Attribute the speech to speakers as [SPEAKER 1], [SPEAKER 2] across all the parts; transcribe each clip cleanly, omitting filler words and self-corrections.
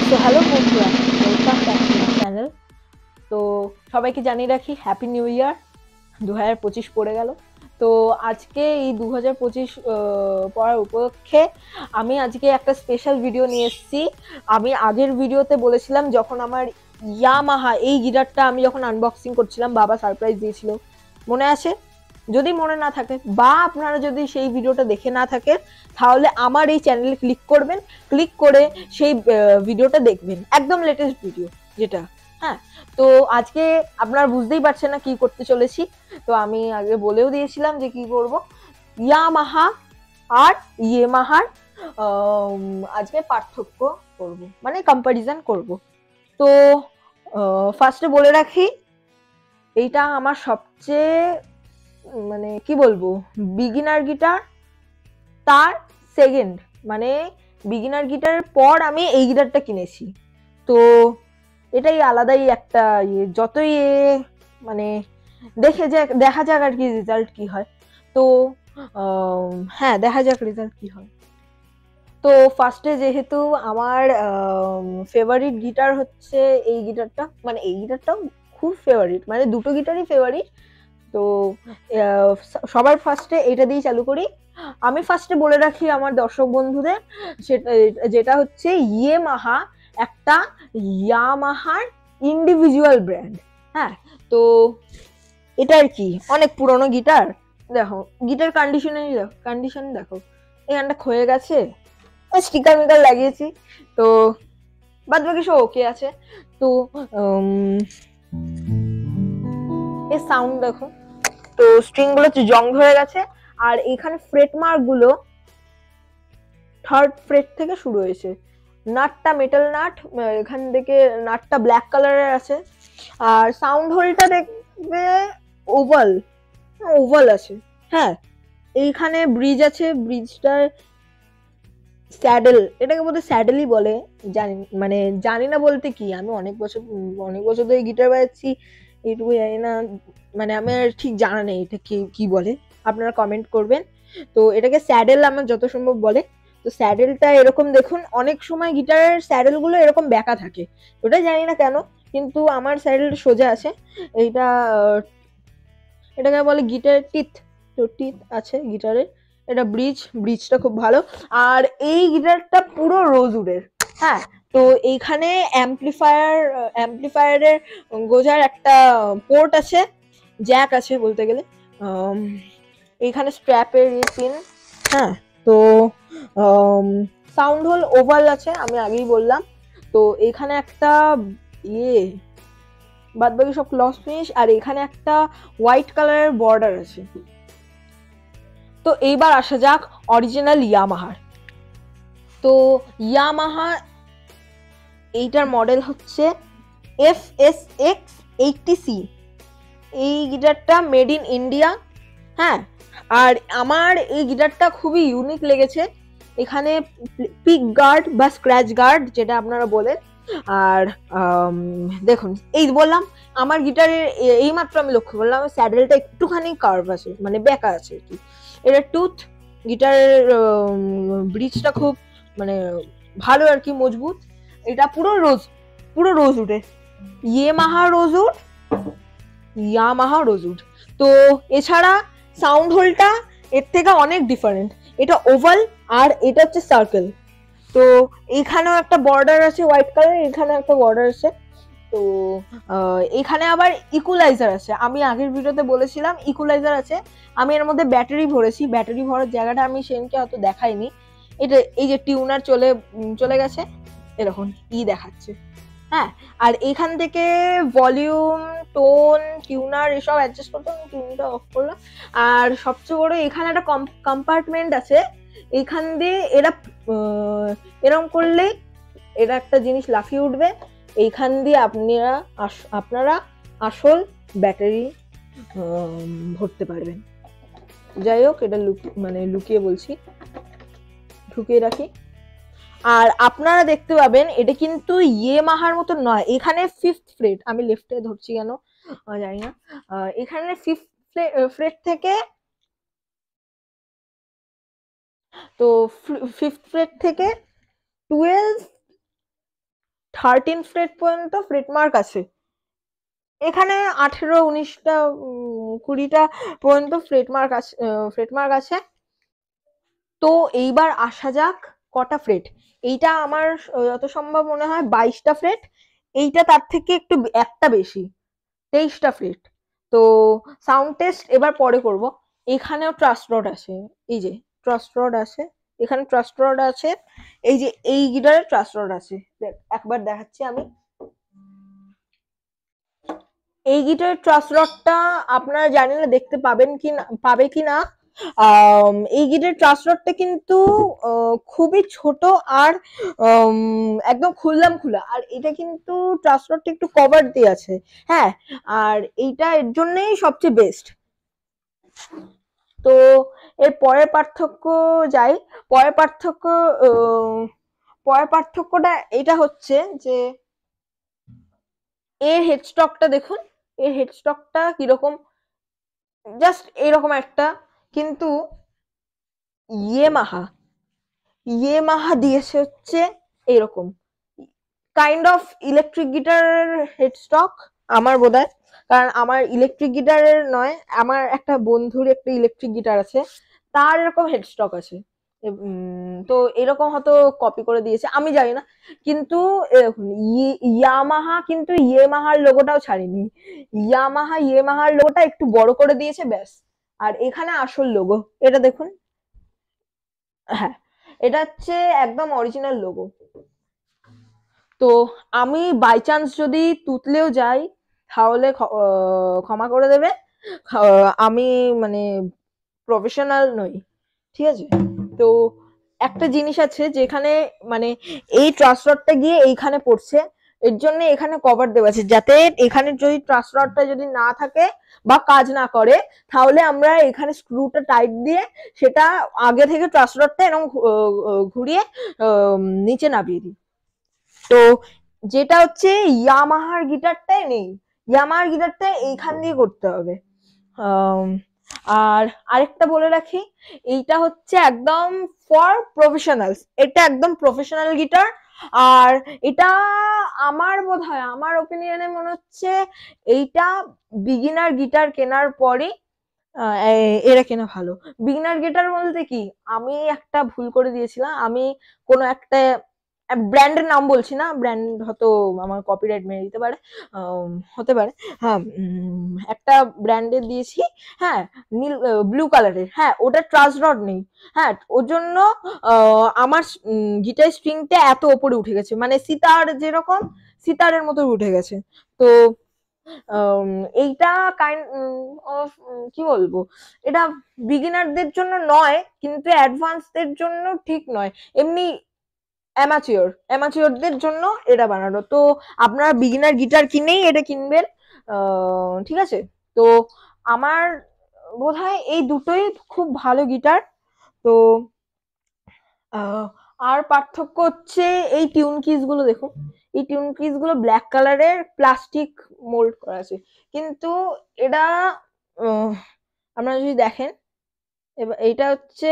[SPEAKER 1] So hello বন্ধুরা, welcome back to my channel. তো সবাইকে জানিয়ে রাখি হ্যাপি নিউ ইয়ার। 2025 পড়ে গেল। তো আজকে এই 2025 পড়ার উপলক্ষে আমি আজকে একটা স্পেশাল ভিডিও নিয়ে এসেছি। আমি আগের ভিডিওতে বলেছিলাম, যখন আমার ইয়ামাহা এই গিটারটা আমি যখন আনবক্সিং করছিলাম, বাবা সারপ্রাইজ দিয়েছিল, মনে আছে? যদি মনে না থাকে বা আপনারা যদি সেই ভিডিওটা দেখে না থাকে, তাহলে আমার এই চ্যানেলে ক্লিক করবেন, ক্লিক করে সেই ভিডিওটা দেখবেন, একদম লেটেস্ট ভিডিও যেটা। হ্যাঁ, তো আজকে আপনারা বুঝতেই পারছেন না কি করতে চলেছি। তো আমি আগে বলেও দিয়েছিলাম যে কি করব, ইয়ামাহা আর ইয়েমাহার আজকে পার্থক্য করব, মানে কম্পারিজন করব। তো ফার্স্টে বলে রাখি, এইটা আমার সবচেয়ে মানে কি বলবো, বিগিনার গিটার। তার সেকেন্ড, মানে বিগিনার গিটারের পর আমি এই গিটারটা কিনেছি। তো এটাই আলাদাই একটা যতই মানে দেখা যাক আর কি রেজাল্ট কি হয়। তো হ্যাঁ, দেখা যাক রেজাল্ট কি হয়। তো ফার্স্টে যেহেতু আমার ফেভারিট গিটার হচ্ছে এই গিটারটা, মানে এই গিটারটাও খুব ফেভারিট, মানে দুটো গিটারই ফেভারিট। তো সবার ফার্স্টে এটা দিয়ে চালু করি। আমি ফার্স্টে বলে রাখি আমার দর্শক বন্ধুদের, সেটা যেটা হচ্ছে ইয়েমাহা একটা ইয়ামাহার ইন্ডিভিজুয়াল ব্র্যান্ড। হ্যাঁ, তো এটার কি অনেক পুরনো গিটার। দেখো গিটার কন্ডিশন দেখো, এখানটা ক্ষয়ে গেছে, স্টিকার মিকার লাগিয়েছি, তো বাদ বাকি সব ওকে আছে। তো এর সাউন্ড দেখো, তো স্ট্রিং গুলো জং ধরে গেছে, আর এখানে ফ্রেট মার্ক গুলো থার্ড ফ্রেট থেকে শুরু হয়েছে। নাটটা মেটাল নাট, এখান থেকে নাটটা ব্ল্যাক কালারের আছে। আর সাউন্ড হোলটা দেখবে ওভাল, ওভাল আছে। হ্যাঁ, এইখানে ব্রিজ আছে, ব্রিজটার স্যাডেল, এটাকে বোধহয় স্যাডেলই বলে, জানি মানে জানি না বলতে কি, আমি অনেক বছর ধরে গিটার বাজাচ্ছি, এইটুকু জানি না, মানে আমার ঠিক জানা নেই এটা কি কি বলে, আপনারা কমেন্ট করবেন। তো এটাকে স্যাডেল আমার যত সম্ভব বলে। তো স্যাডেলটা এরকম দেখুন, অনেক সময় গিটারের স্যাডেল গুলো এরকম বেঁকা থাকে, ওটা জানি না কেন, কিন্তু আমার স্যাডেলটা সোজা আছে। এইটা এটাকে বলে গিটারের টিথ, তো টিথ আছে গিটারের। এটা ব্রিজটা খুব ভালো। আর এই গিটারটা পুরো রোজউডের। হ্যাঁ, তো এইখানে অ্যাম্পলিফায়ারের গোজার একটা পোর্ট আছে, জ্যাক আছে বলতে গেলে। এইখানে স্ট্র্যাপের পিন। হ্যাঁ, তো সাউন্ড হোল ওভাল আছে, আমি আগেই বললাম। তো এখানে একটা ইয়ে, বাদ বাকি সব ক্লস ফিনিশ, আর এখানে একটা হোয়াইট কালারের বর্ডার আছে। তো এইবার আসা যাক অরিজিনাল ইয়ামাহার। তো ইয়ামাহা এইটার মডেল হচ্ছে FSX80C। এই গিটারটা মেড ইন ইন্ডিয়া। হ্যাঁ, আর আমার এই গিটারটা খুবই ইউনিক লেগেছে। এখানে পিক গার্ড বা স্ক্র্যাচ গার্ড যেটা আপনারা বলেন। আর দেখুন, এই বললাম আমার গিটারের এইমাত্র আমি লক্ষ্য করলাম স্যাডেলটা একটুখানি কার্ভ আছে, মানে বেঁকা আছে আর কি। এটা টুথ, গিটারের ব্রিজটা খুব মানে ভালো আর কি, মজবুত। এটা পুরো রোজ উডে, ইয়ামাহা রোজউড। তো এছাড়া সাউন্ড হোলটা এর থেকে অনেক ডিফারেন্ট, এটা ওভাল আর এটা হচ্ছে সার্কেল। তো এখানেও একটা বর্ডার আছে হোয়াইট কালার, এখানে একটা বর্ডার আছে। তো এখানে আবার ইকুয়ালাইজার আছে, আমি আগের ভিডিওতে বলেছিলাম ইকুয়ালাইজার আছে। আমি এর মধ্যে ব্যাটারি ভরেছি, ব্যাটারি ভরার জায়গাটা আমি সেদিনকে অত দেখাইনি। এটা এই যে টিউনার চলে গেছে, এরকম দেখাচ্ছে। হ্যাঁ, আর এখান থেকে ভলিউম, টোন, টিউনার এসব অ্যাডজাস্ট করতে আমি টিউনটা অফ করলাম। আর সবচেয়ে বড় এখানে একটা কম্পার্টমেন্ট আছে, এখান দিয়ে এরম করলেই এটা একটা জিনিস লাফিয়ে উঠবে, এইখান দিয়ে আপনারা আসল ব্যাটারি ভরতে পারবেন। যাই হোক, এটা লুকিয়ে বলছি, ঢুকিয়ে রাখি। আর আপনারা দেখতে পাবেন এটা কিন্তু ইয়ামাহার মতো নয়, এখানে ফিফথ ফ্রেট, আমি লেফটে ধরছি কেন জানি না, এখানে ফিফথ ফ্রেট থেকে, তো ফিফথ ফ্রেট থেকে 12 13 ফ্রেট পর্যন্ত ফ্রেট মার্ক আছে। এখানে 18, 19টা, 20টা পর্যন্ত ফ্রেট মার্ক আছে। তো এইবার আসা যাক কটা ফ্রেট। এইটা আমার যত সম্ভব মনে হয় 22টা ফ্রেট, এইটা তার থেকে একটু একটা বেশি, 23টা ফ্রেট। তো সাউন্ড টেস্ট এবার পরে করব। এখানেও ট্রাস্ট রড আছে, এই যে ট্রাস্ট রড আছে, এখানে ট্রাস্ট রড আছে, এই যে এই গিটারে ট্রাস্ট রড আছে, একবার দেখাচ্ছি আমি। এই গিটারের ট্রাস্ট রডটা আপনারা জানি না দেখতে পাবে কি না। এই গিটারের ট্রাস্ট রডটা কিন্তু খুবই ছোট আর একদম খোলা, আর এটা কিন্তু ট্রাস্ট রডটা একটু কভার দিয়ে আছে। হ্যাঁ, আর এইটা এর জন্যই সবচেয়ে বেস্ট। তো এর পরের পার্থক্য যাই, পরের পার্থক্য পরের পার্থক্যটা এটা হচ্ছে যে এর হেডস্টকটা দেখুন, এর হেডস্টকটা কিরকম, জাস্ট এরকম একটা, কিন্তু ইয়েমাহা দিয়েছে হচ্ছে এরকম কাইন্ড অফ ইলেকট্রিক গিটারের হেডস্টক আমার বোধহয়, কারণ আমার ইলেকট্রিক গিটারের নয়, আমার একটা বন্ধুর একটা ইলেকট্রিক গিটার আছে, তার এরকম হেডস্টক আছে। তো এরকম হয়তো কপি করে দিয়েছে, আমি জানি না। কিন্তু ইয়ামাহা কিন্তু ইয়েমাহার লোগোটাও ছাড়েনি, ইয়েমাহার লোগোটা একটু বড় করে দিয়েছে ব্যাস। আর এখানে আসল লোগো এটা দেখুন, হ্যাঁ এটা হচ্ছে একদম অরিজিনাল লোগো। তো আমি বাই চান্স যদি তুতলেও যাই তাহলে ক্ষমা করে দেবে, আমি মানে প্রফেশনাল নই, ঠিক আছে। তো একটা জিনিস আছে যেখানে মানে এই ট্রান্সফারটা গিয়ে এইখানে পড়ছে, এর জন্য এখানে কভার দেওয়া আছে, যাতে এখানে যদি ট্রান্সফারটা যদি না থাকে বা কাজ না করে, তাহলে আমরা এখানে স্ক্রুটা টাইট দিয়ে সেটা আগে থেকে ট্রান্সফারটা এরকম ঘুরিয়ে নিচে নামিয়ে দিই। তো যেটা হচ্ছে ইয়ামাহার গিটারটাই নেই, ইয়ামাহার গিটারটা এইখান দিয়ে করতে হবে। আর আরেকটা বলে রাখি, এইটা হচ্ছে একদম ফর প্রফেশনালস, এটা একদম প্রফেশনাল গিটার। আর এটা আমার বোধহয়, আমার ওপিনিয়নে মনে হচ্ছে এইটা বিগিনার গিটার কেনার পরে এরা কেনা ভালো। বিগিনার গিটার বলতে কি, আমি একটা ভুল করে দিয়েছিলাম, আমি কোনো একটা ব্র্যান্ডের নাম বলছি না, ব্র্যান্ড হয়তো আমার কপিরাইট মেরে দিতে পারে, হতে পারে। হ্যাঁ, একটা ব্র্যান্ডের দিয়েছি, হ্যাঁ নীল ব্লু কালারের, হ্যাঁ ওটা ট্রাস রড নেই, হ্যাঁ ওর জন্য আমার গিটার স্ট্রিংটা এত ওপরে উঠে গেছে, মানে যেরকম সিতারের মতো উঠে গেছে। তো এইটা কাইন্ড অফ, কি বলবো, এটা বিগিনারদের জন্য নয়, কিন্তু অ্যাডভান্সদের জন্য ঠিক নয়, এমনি অ্যামাচিওরদের জন্য এটা বানানো। তো আপনারা বিগিনার গিটার কিনেই এটা কিনবেন, ঠিক আছে। তো আমার বোধহয় এই দুটোই খুব ভালো গিটার। তো আর পার্থক্য হচ্ছে এই টিউন কিস গুলো দেখুন, এই টিউন কিস গুলো ব্ল্যাক কালারের প্লাস্টিক মোল্ড করা আছে, কিন্তু এটা আপনারা যদি দেখেন, এবার এইটা হচ্ছে,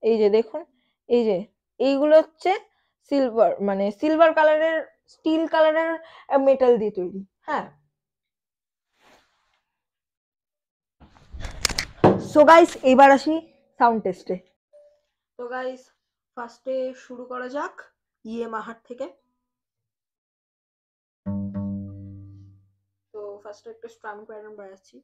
[SPEAKER 1] এই যে দেখুন, এই যে এইগুলো হচ্ছে সিলভার, মানে সিলভার কালারের, স্টিল কালারের মেটাল দিয়ে তৈরি। হ্যাঁ, সো গাইস এবার আসি সাউন্ড টেস্টে। তো গাইস ফার্স্টে শুরু করা যাক ইয়ামাহার থেকে। তো ফার্স্টে একটা স্ট্রামিং প্যাটার্ন বাজাচ্ছি।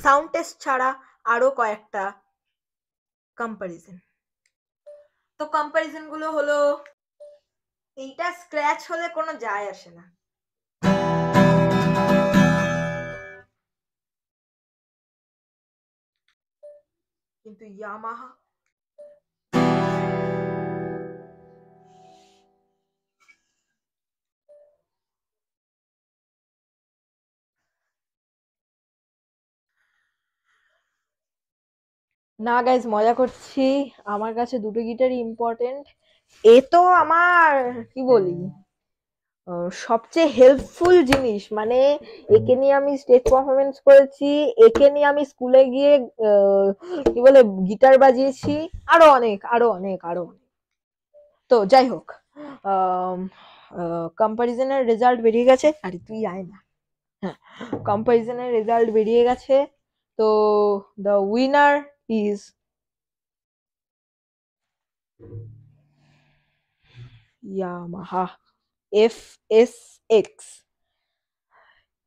[SPEAKER 1] সাউন্ড টেস্ট ছাড়া আরো কয়েকটা কম্পারিজন। তো কম্পারিজন গুলো হলো, এইটা স্ক্র্যাচ হলে কোনো যায় আসে না, কিন্তু ইয়ামাহা না গাইজ, মজা করছি। আমার কাছে দুটো গিটারই ইম্পর্টেন্ট। এ তো আমার কি বলি সবচেয়ে হেল্পফুল জিনিস, মানে একে নিয়ে আমি স্টেজ পারফরমেন্স করেছি, একে নিয়ে আমি স্কুলে গিয়ে কি বলে গিটার বাজিয়েছি, আরো অনেক আরো অনেক আরো অনেক। তো যাই হোক, কম্পারিজনের রেজাল্ট বেরিয়ে গেছে। আরে তুই আয় না। হ্যাঁ, কম্পারিজনের রেজাল্ট বেরিয়ে গেছে। তো the winner is Yamaha FSX।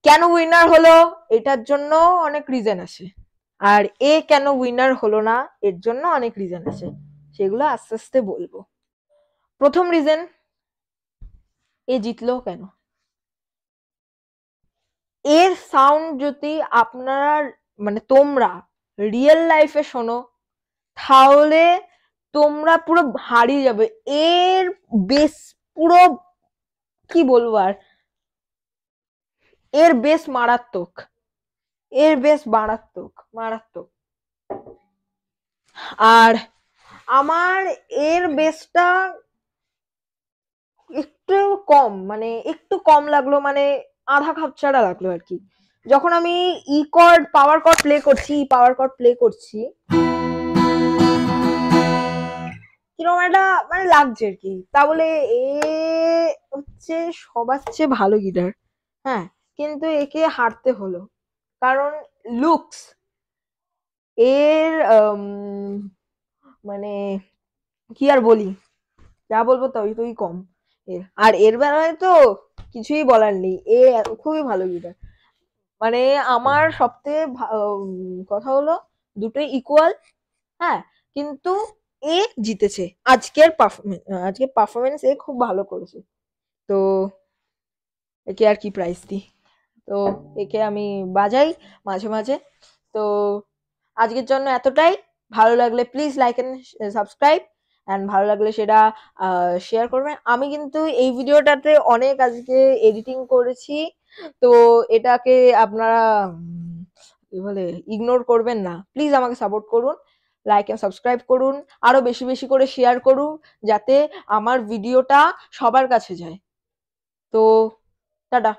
[SPEAKER 1] কেন উইনার হলো এটার জন্য অনেক রিজন আছে, আর এ কেন উইনার হলো না এর জন্য অনেক রিজন আছে, সেগুলো আস্তে আস্তে বলবো। প্রথম রিজন, এ জিতলো কেন। এর সাউন্ড যদি আপনারা মানে তোমরা রিয়েল লাইফে শোনো, তাহলে তোমরা পুরো হারিয়ে যাবে। এর বেস পুরো কি বলবো আর, এর বেস মারাত্মক, এর বেস মারাত্মক মারাত্মক। আর আমার এর বেসটা একটু কম, মানে একটু কম লাগলো, মানে আধা খাপ ছাড়া লাগলো আর কি। যখন আমি ই কর্ড পাওয়ার কর্ড প্লে করছি কিরকম একটা মানে লাগছে আর কি। তা বলে এ হচ্ছে সবার চেয়ে ভালো গিটার, হ্যাঁ, কিন্তু একে হারতে হলো কারণ লুকস এর মানে কি আর বলি, যা বলবো তাই তুই কম। আর এর বেলায় তো কিছুই বলার নেই, এ খুবই ভালো গিটার। মানে আমার সবথেকে কথা হলো দুটোই ইকুয়াল, হ্যাঁ, কিন্তু এ জিতেছে। আজকের পারফরমেন্স এ খুব ভালো করেছে। তো একে আর কি প্রাইজ দিই, তো একে আমি বাজাই মাঝে মাঝে। তো আজকের জন্য এতটাই। ভালো লাগলে please like and subscribe, and ভালো লাগলে সেটা শেয়ার করবেন। আমি কিন্তু এই ভিডিওটাতে অনেক আজকে এডিটিং করেছি, তো এটাকে আপনারা কি বলে ইগনোর করবেন না, প্লিজ আমাকে সাপোর্ট করুন, লাইক এন্ড সাবস্ক্রাইব করুন, আরো বেশি বেশি করে শেয়ার করুন, যাতে আমার ভিডিওটা সবার কাছে যায়। তো টাটা।